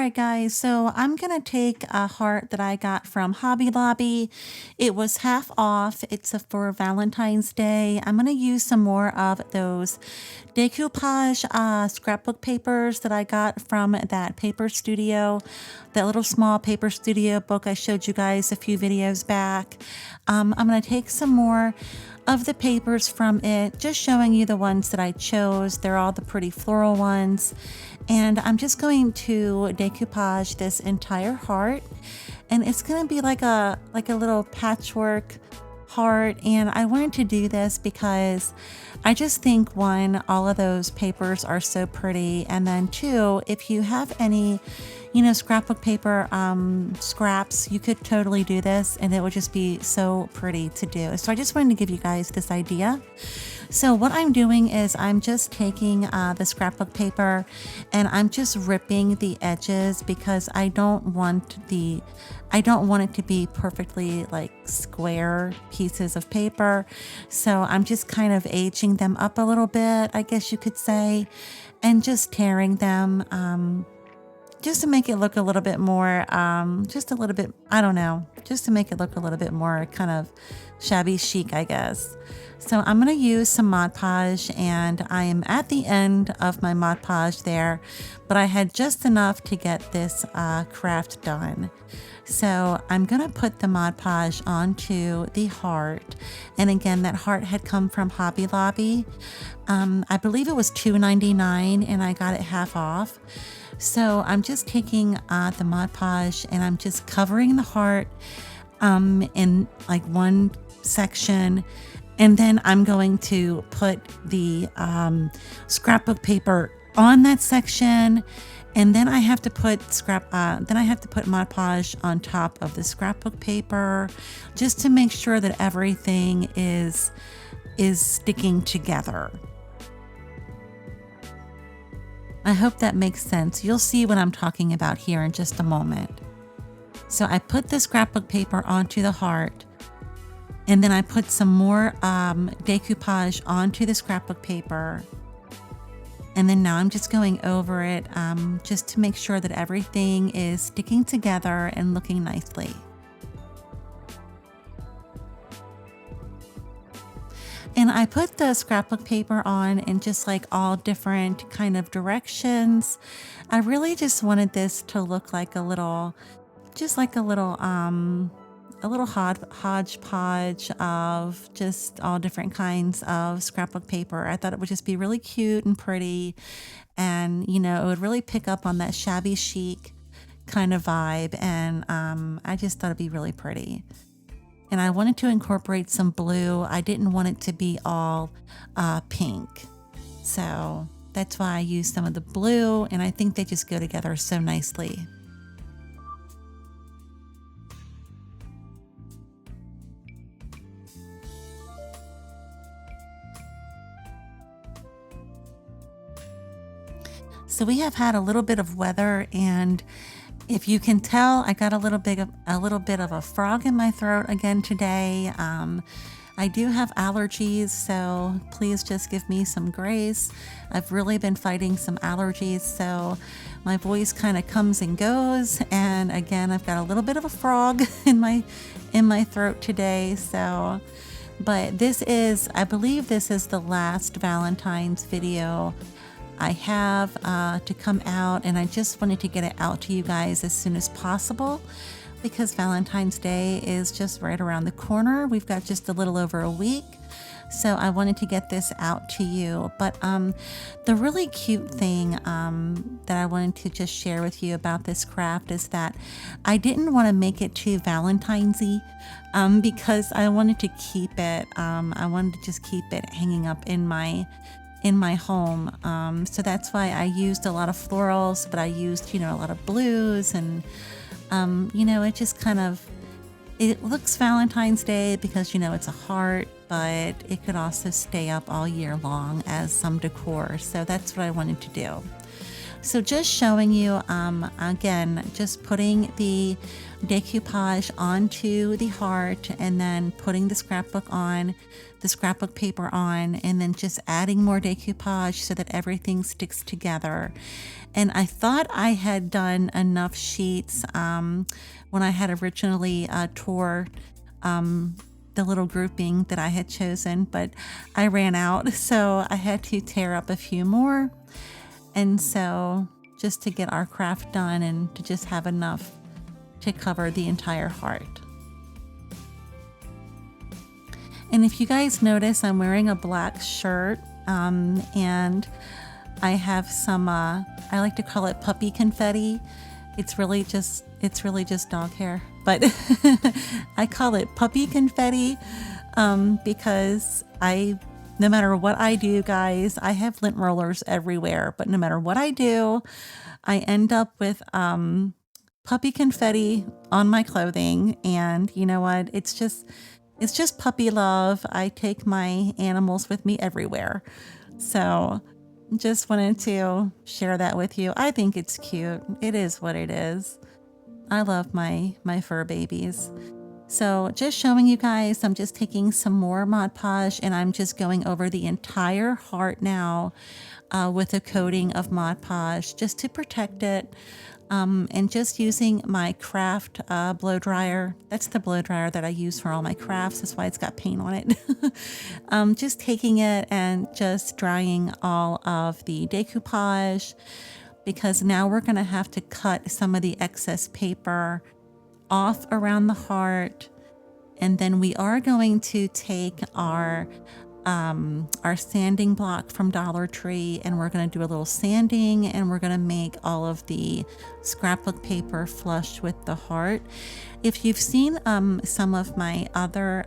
right, guys, so I'm gonna take a heart that I got from Hobby Lobby. It was half off. It's for Valentine's Day. I'm gonna use some more of those decoupage scrapbook papers that I got from that paper studio, that little small paper studio book I showed you guys a few videos back. I'm gonna take some more of the papers from it, just showing you the ones that I chose. They're all the pretty floral ones. And I'm just going to decoupage this entire heart, and it's going to be like a little patchwork heart. And I wanted to do this because I just think, one, all of those papers are so pretty, and then two, if you have any scrapbook paper scraps, you could totally do this and it would just be so pretty to do. So I just wanted to give you guys this idea. So what I'm doing is I'm just taking the scrapbook paper and I'm just ripping the edges because I don't want it to be perfectly like square pieces of paper. So I'm just kind of aging them up a little bit, I guess you could say, and just tearing them just to make it look a little bit more, just a little bit, I don't know, just to make it look a little bit more kind of shabby chic, I guess. So I'm going to use some Mod Podge, and I am at the end of my Mod Podge there, but I had just enough to get this craft done. So I'm going to put the Mod Podge onto the heart. And again, that heart had come from Hobby Lobby. I believe it was $2.99 and I got it half off. So I'm just taking the Mod Podge and I'm just covering the heart in like one section. And then I'm going to put the scrapbook paper on that section. And then I have to put Mod Podge on top of the scrapbook paper, just to make sure that everything is sticking together. I hope that makes sense. You'll see what I'm talking about here in just a moment. So I put the scrapbook paper onto the heart, and then I put some more decoupage onto the scrapbook paper. And then now I'm just going over it just to make sure that everything is sticking together and looking nicely. And I put the scrapbook paper on in just like all different kind of directions. I really just wanted this to look like a little hodgepodge of just all different kinds of scrapbook paper. I thought it would just be really cute and pretty, and it would really pick up on that shabby chic kind of vibe, and I just thought it'd be really pretty. And I wanted to incorporate some blue. I didn't want it to be all pink. So that's why I used some of the blue, and I think they just go together so nicely. So we have had a little bit of weather, and if you can tell, I got a little bit of a frog in my throat again today. I do have allergies, so please just give me some grace. I've really been fighting some allergies, so my voice kind of comes and goes. And again, I've got a little bit of a frog in my throat today. So, but I believe this is the last Valentine's video I have to come out, and I just wanted to get it out to you guys as soon as possible because Valentine's Day is just right around the corner. We've got just a little over a week, so I wanted to get this out to you. But the really cute thing that I wanted to just share with you about this craft is that I didn't want to make it too Valentine's-y because I wanted to keep it, I wanted to just keep it hanging up in my home. So that's why I used a lot of florals, but I used, a lot of blues, and, it just it looks Valentine's Day because, it's a heart, but it could also stay up all year long as some decor. So that's what I wanted to do. So just showing you, again, just putting the decoupage onto the heart and then putting the scrapbook on, the scrapbook paper on, and then just adding more decoupage so that everything sticks together. And I thought I had done enough sheets when I had originally tore the little grouping that I had chosen, but I ran out, so I had to tear up a few more. And so just to get our craft done and to just have enough to cover the entire heart. And if you guys notice, I'm wearing a black shirt and I have some, I like to call it puppy confetti. It's really just dog hair, but I call it puppy confetti because no matter what I do, guys, I have lint rollers everywhere, but no matter what I do, I end up with puppy confetti on my clothing. And you know what? It's just puppy love. I take my animals with me everywhere. So just wanted to share that with you. I think it's cute. It is what it is. I love my fur babies. So just showing you guys, I'm just taking some more Mod Podge and I'm just going over the entire heart now with a coating of Mod Podge just to protect it. And just using my craft blow dryer. That's the blow dryer that I use for all my crafts. That's why it's got paint on it. Just taking it and just drying all of the decoupage, because now we're going to have to cut some of the excess paper off around the heart. And then we are going to take our sanding block from Dollar Tree and we're going to do a little sanding and we're going to make all of the scrapbook paper flush with the heart. If you've seen some of my other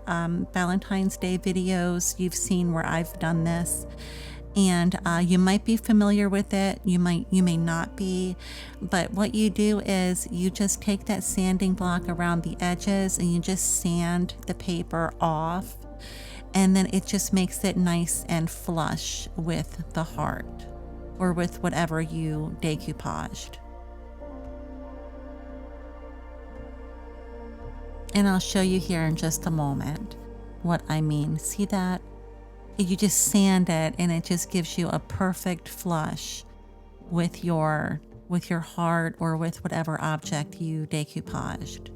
Valentine's Day videos, you've seen where I've done this. And you might be familiar with it, you may not be, but what you do is you just take that sanding block around the edges and you just sand the paper off, and then it just makes it nice and flush with the heart or with whatever you decoupaged. And I'll show you here in just a moment what I mean. See that? You just sand it and it just gives you a perfect flush with your heart or with whatever object you decoupaged.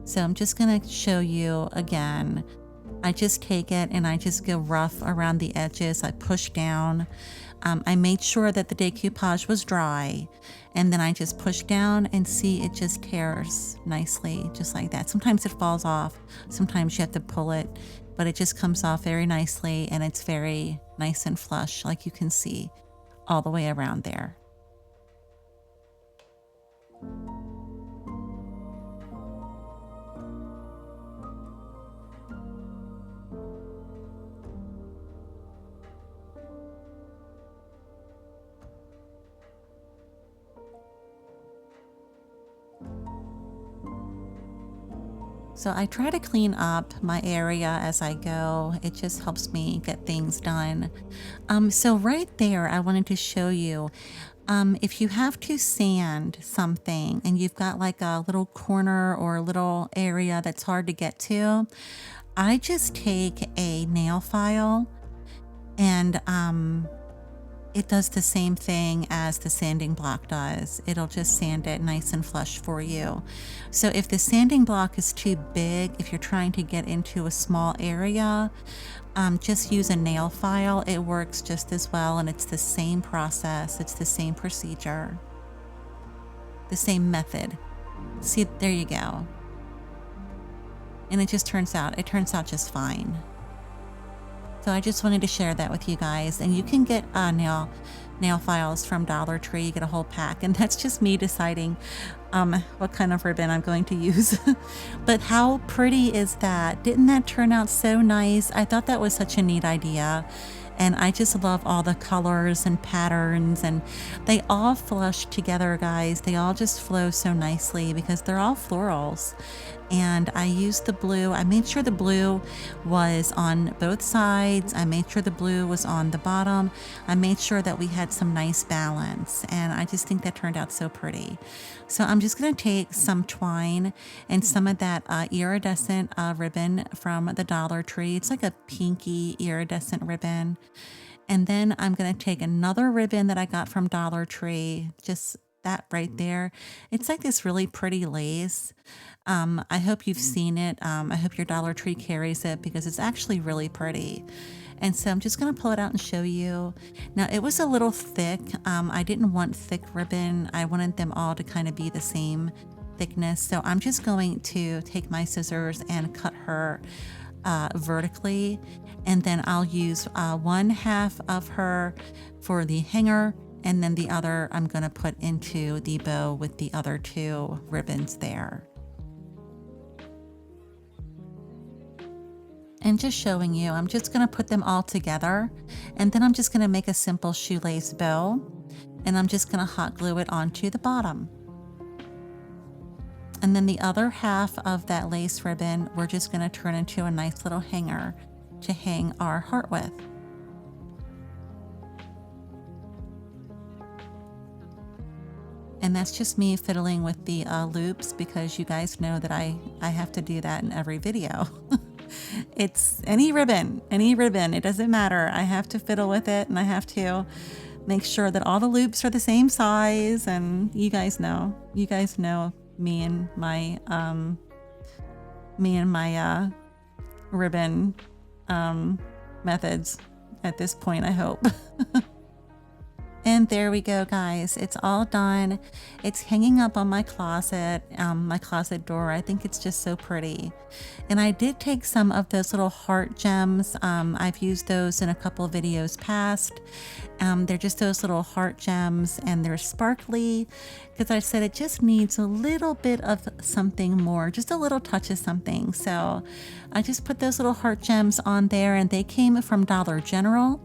So I'm just going to show you again. I just take it and I just go rough around the edges. I push down. I made sure that the decoupage was dry, and then I just push down and see it just tears nicely, just like that. Sometimes it falls off. Sometimes you have to pull it, but it just comes off very nicely and it's very nice and flush, like you can see all the way around there. So I try to clean up my area as I go. It just helps me get things done. So right there, I wanted to show you, if you have to sand something and you've got like a little corner or a little area that's hard to get to, I just take a nail file and it does the same thing as the sanding block does. It'll just sand it nice and flush for you. So if the sanding block is too big, if you're trying to get into a small area, just use a nail file. It works just as well, and it's the same process. It's the same procedure, the same method. See, there you go. And it turns out just fine. So I just wanted to share that with you guys. And you can get nail files from Dollar Tree. You get a whole pack, and that's just me deciding what kind of ribbon I'm going to use. But how pretty is that? Didn't that turn out so nice? I thought that was such a neat idea. And I just love all the colors and patterns, and they all flush together, guys. They all just flow so nicely because they're all florals. and I used the blue. I made sure the blue was on both sides. I made sure the blue was on the bottom. I made sure that we had some nice balance, and I just think that turned out so pretty. So I'm just going to take some twine and some of that iridescent ribbon from the Dollar Tree. It's like a pinky iridescent ribbon. And then I'm going to take another ribbon that I got from Dollar Tree, just that right there. It's like this really pretty lace. I hope you've seen it. I hope your Dollar Tree carries it because it's actually really pretty. And so I'm just going to pull it out and show you. Now, it was a little thick. I didn't want thick ribbon. I wanted them all to kind of be the same thickness. So I'm just going to take my scissors and cut her vertically. And then I'll use one half of her for the hanger, and then the other I'm going to put into the bow with the other two ribbons there. And just showing you, I'm just going to put them all together, and then I'm just going to make a simple shoelace bow, and I'm just going to hot glue it onto the bottom. And then the other half of that lace ribbon, we're just going to turn into a nice little hanger to hang our heart with. And that's just me fiddling with the loops, because you guys know that I have to do that in every video. It's any ribbon, it doesn't matter. I have to fiddle with it, and I have to make sure that all the loops are the same size. And you guys know me and my ribbon methods at this point, I hope. And there we go, guys. It's all done. It's hanging up on my closet door. I think it's just so pretty. And I did take some of those little heart gems. I've used those in a couple of videos past. They're just those little heart gems, and they're sparkly, because I said it just needs a little bit of something more, just a little touch of something. So I just put those little heart gems on there, and they came from Dollar General,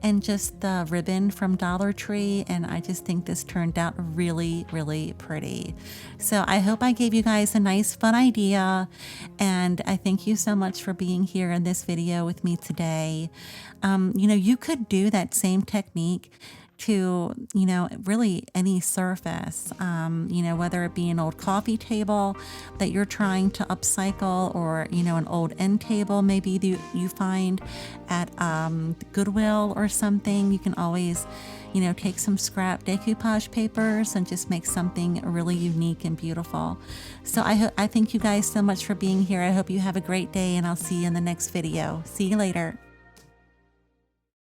and just the ribbon from Dollar Tree, and I just think this turned out really, really pretty. So I hope I gave you guys a nice, fun idea, and I thank you so much for being here in this video with me today. You could do that same technique to, really any surface, whether it be an old coffee table that you're trying to upcycle, or, an old end table maybe you find at Goodwill or something. You can always, take some scrap decoupage papers and just make something really unique and beautiful. So I thank you guys so much for being here. I hope you have a great day, and I'll see you in the next video. See you later.